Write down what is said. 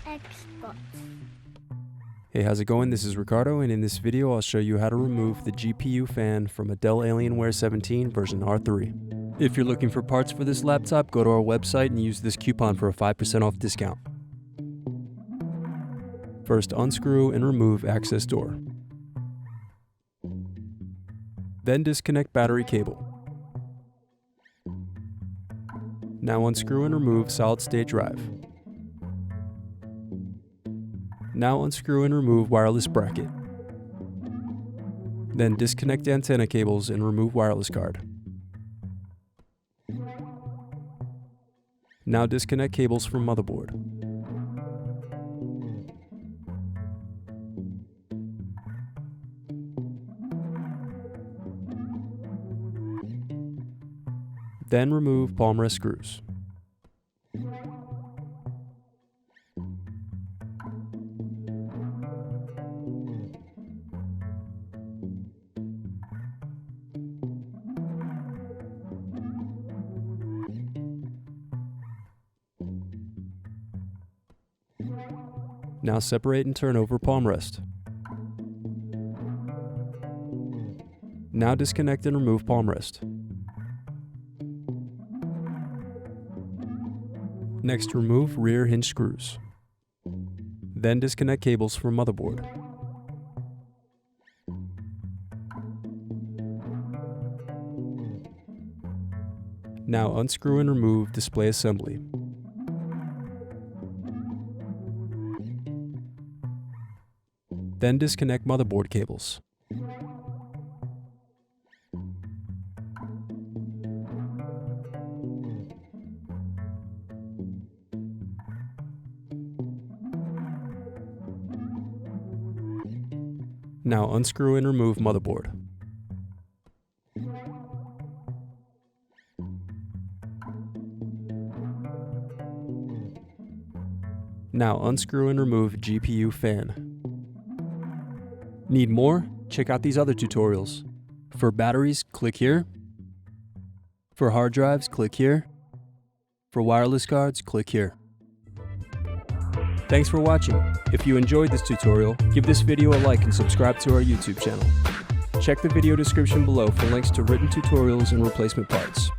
Xbox. Hey, how's it going? This is Ricardo, and in this video I'll show you how to remove the GPU fan from a Dell Alienware 17 version R3. If you're looking for parts for this laptop, go to our website and use this coupon for a 5% off discount. First, unscrew and remove access door. Then disconnect battery cable. Now unscrew and remove solid-state drive. Now unscrew and remove wireless bracket. Then disconnect antenna cables and remove wireless card. Now disconnect cables from motherboard. Then remove palmrest screws. Now separate and turn over palmrest. Now disconnect and remove palmrest. Next, remove rear hinge screws. Then disconnect cables from motherboard. Now unscrew and remove display assembly. Then disconnect motherboard cables. Now unscrew and remove motherboard. Now unscrew and remove GPU fan. Need more? Check out these other tutorials. For batteries, click here. For hard drives, click here. For wireless cards, click here. Thanks for watching. If you enjoyed this tutorial, give this video a like and subscribe to our YouTube channel. Check the video description below for links to written tutorials and replacement parts.